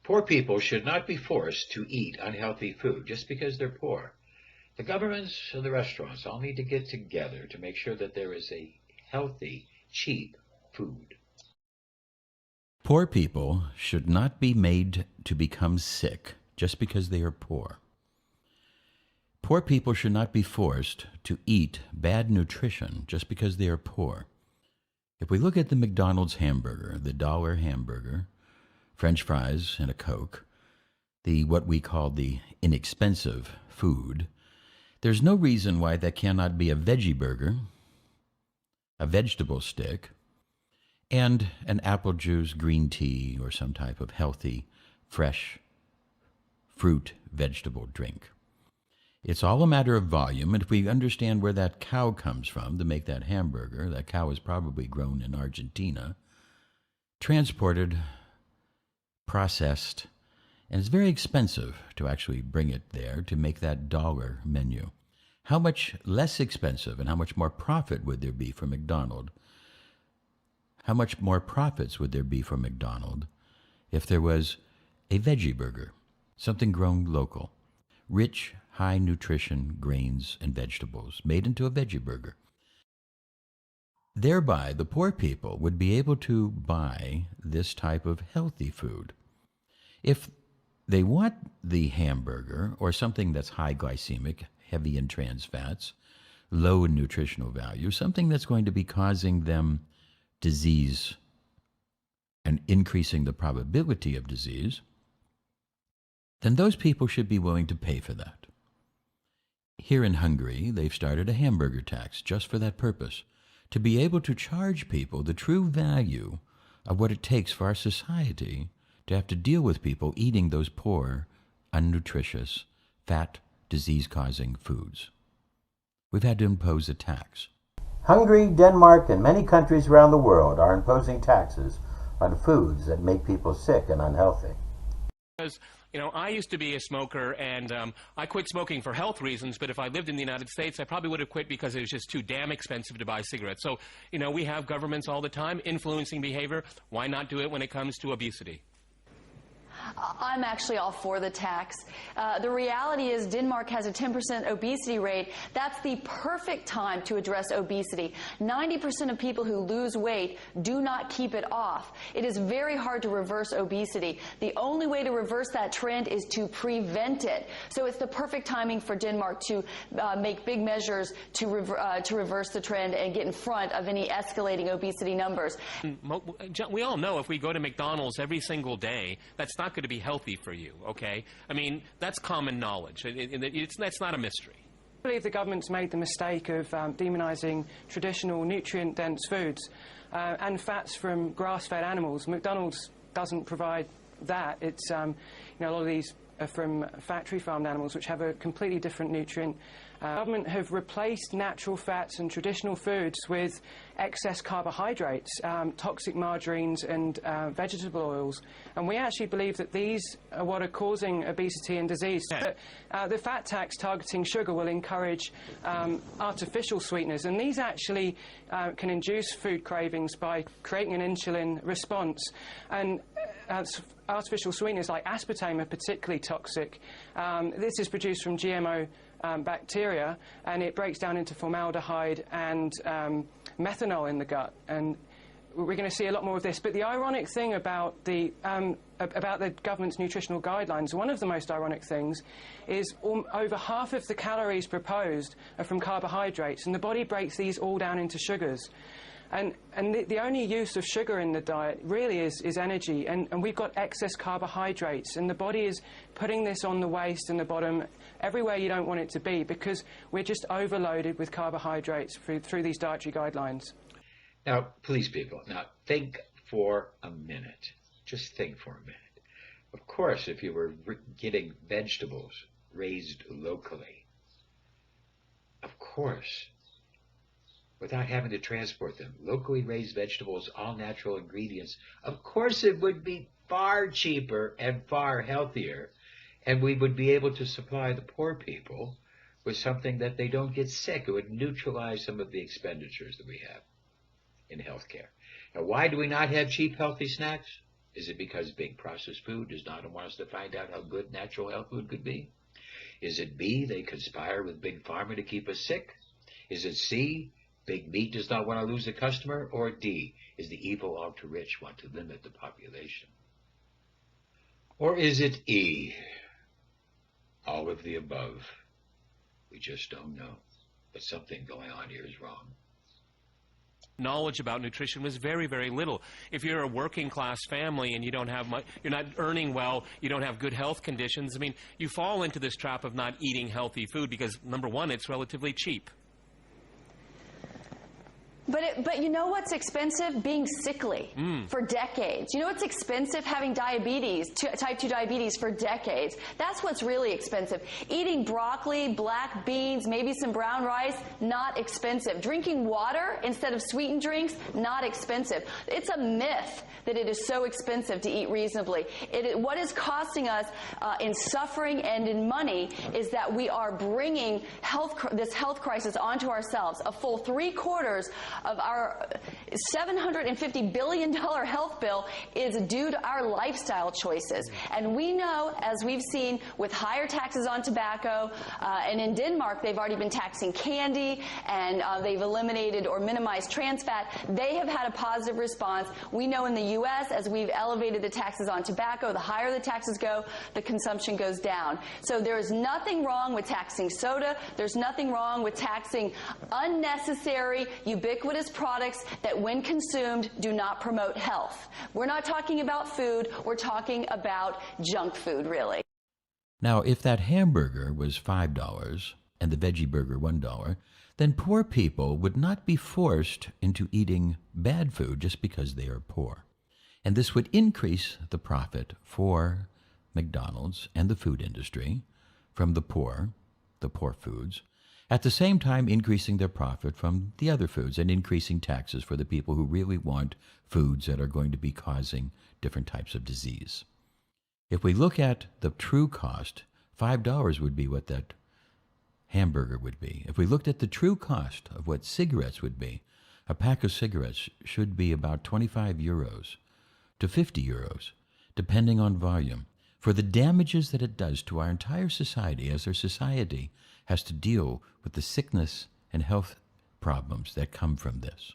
Poor people should not be forced to eat unhealthy food just because they're poor. The governments and the restaurants all need to get together to make sure that there is a healthy, cheap food. Poor people should not be made to become sick just because they are poor. Poor people should not be forced to eat bad nutrition just because they are poor. If we look at the McDonald's hamburger, the dollar hamburger, French fries and a Coke, the what we call the inexpensive food, there's no reason why that cannot be a veggie burger, a vegetable stick, and an apple juice, green tea, or some type of healthy, fresh fruit, vegetable drink. It's all a matter of volume, and if we understand where that cow comes from to make that hamburger, that cow is probably grown in Argentina, transported, processed, and it's very expensive to actually bring it there to make that dollar menu. How much less expensive and how much more profit would there be for McDonald's? How much more profits would there be for McDonald's if there was a veggie burger, something grown local, rich, high nutrition grains and vegetables made into a veggie burger? Thereby, the poor people would be able to buy this type of healthy food. If they want the hamburger or something that's high glycemic, heavy in trans fats, low in nutritional value, something that's going to be causing them disease and increasing the probability of disease, then those people should be willing to pay for that. Here in Hungary, they've started a hamburger tax just for that purpose, to be able to charge people the true value of what it takes for our society to have to deal with people eating those poor, unnutritious, fat, disease-causing foods. We've had to impose a tax. Hungary, Denmark, and many countries around the world are imposing taxes on foods that make people sick and unhealthy. Because, I used to be a smoker, and I quit smoking for health reasons, but if I lived in the United States, I probably would have quit because it was just too damn expensive to buy cigarettes. So, we have governments all the time influencing behavior. Why not do it when it comes to obesity? I'm actually all for the tax. The reality is Denmark has a 10% obesity rate. That's the perfect time to address obesity. 90% of people who lose weight do not keep it off. It is very hard to reverse obesity. The only way to reverse that trend is to prevent it. So it's the perfect timing for Denmark to make big measures to reverse the trend and get in front of any escalating obesity numbers. We all know if we go to McDonald's every single day, that's not going to be healthy for you, okay? I mean, that's common knowledge. That's not a mystery. I believe the government's made the mistake of demonising traditional nutrient-dense foods and fats from grass-fed animals. McDonald's doesn't provide that. It's, a lot of these are from factory-farmed animals, which have a completely different nutrient. Government have replaced natural fats and traditional foods with excess carbohydrates, toxic margarines and vegetable oils. And we actually believe that these are what are causing obesity and disease. The fat tax targeting sugar will encourage artificial sweeteners, and these actually can induce food cravings by creating an insulin response. And artificial sweeteners like aspartame are particularly toxic. This is produced from GMO bacteria, and it breaks down into formaldehyde and methanol in the gut. And we're going to see a lot more of this. But the ironic thing about the government's nutritional guidelines, one of the most ironic things, is over half of the calories proposed are from carbohydrates, and the body breaks these all down into sugars. And the only use of sugar in the diet really is energy, and we've got excess carbohydrates, and the body is putting this on the waist and the bottom, everywhere you don't want it to be, because we're just overloaded with carbohydrates through these dietary guidelines. Now, please, people, think for a minute. Just think for a minute. Of course, if you were getting vegetables raised locally, of course, without having to transport them, locally raised vegetables, all natural ingredients, of course it would be far cheaper and far healthier, and we would be able to supply the poor people with something that they don't get sick. It would neutralize some of the expenditures that we have in healthcare. Now, why do we not have cheap, healthy snacks? Is it because big processed food does not want us to find out how good natural health food could be? Is it B, they conspire with Big Pharma to keep us sick? Is it C, big meat does not want to lose a customer? Or D, is the evil ultra-rich want to limit the population? Or is it E, all of the above? We just don't know. But something going on here is wrong. Knowledge about nutrition was very, very little. If you're a working class family and you don't have much, you're not earning well, you don't have good health conditions, I mean, you fall into this trap of not eating healthy food because, number one, it's relatively cheap. But you know what's expensive? Being sickly for decades. You know what's expensive? Having diabetes, type 2 diabetes for decades. That's what's really expensive. Eating broccoli, black beans, maybe some brown rice, not expensive. Drinking water instead of sweetened drinks, not expensive. It's a myth that it is so expensive to eat reasonably. What is costing us in suffering and in money is that we are bringing this health crisis onto ourselves. A full 3/4 of our $750 billion health bill is due to our lifestyle choices. And we know, as we've seen with higher taxes on tobacco, and in Denmark they've already been taxing candy, and they've eliminated or minimized trans fat. They have had a positive response. We know in the U.S., as we've elevated the taxes on tobacco, the higher the taxes go, the consumption goes down. So there is nothing wrong with taxing soda. There's nothing wrong with taxing unnecessary, ubiquitous products that, when consumed, do not promote health. We're not talking about food. We're talking about junk food, really. Now, if that hamburger was $5 and the veggie burger $1, then poor people would not be forced into eating bad food just because they are poor. And this would increase the profit for McDonald's and the food industry from the poor foods, at the same time increasing their profit from the other foods and increasing taxes for the people who really want foods that are going to be causing different types of disease. If we look at the true cost, $5 would be what that hamburger would be. If we looked at the true cost of what cigarettes would be, a pack of cigarettes should be about 25 euros to 50 euros, depending on volume, for the damages that it does to our entire society as our society has to deal with the sickness and health problems that come from this.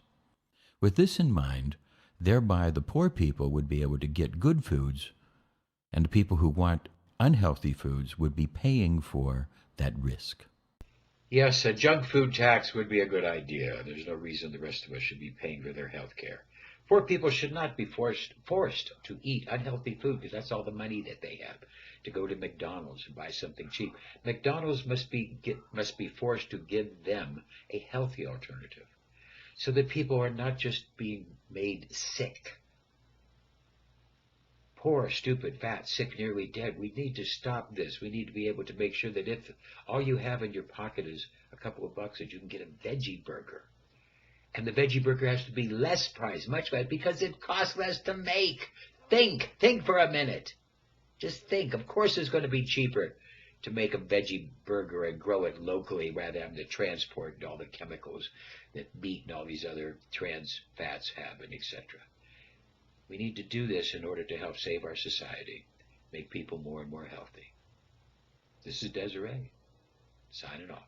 With this in mind, thereby the poor people would be able to get good foods, and the people who want unhealthy foods would be paying for that risk. Yes, a junk food tax would be a good idea. There's no reason the rest of us should be paying for their health care. Poor people should not be forced to eat unhealthy food because that's all the money that they have, to go to McDonald's and buy something cheap. McDonald's must be forced to give them a healthy alternative so that people are not just being made sick. Poor, stupid, fat, sick, nearly dead. We need to stop this. We need to be able to make sure that if all you have in your pocket is a couple of bucks, that you can get a veggie burger. And the veggie burger has to be less priced, much less, because it costs less to make. Think for a minute. Just think. Of course it's going to be cheaper to make a veggie burger and grow it locally rather than to transport all the chemicals that meat and all these other trans fats have, and etc. We need to do this in order to help save our society, make people more and more healthy. This is Desiree, signing off.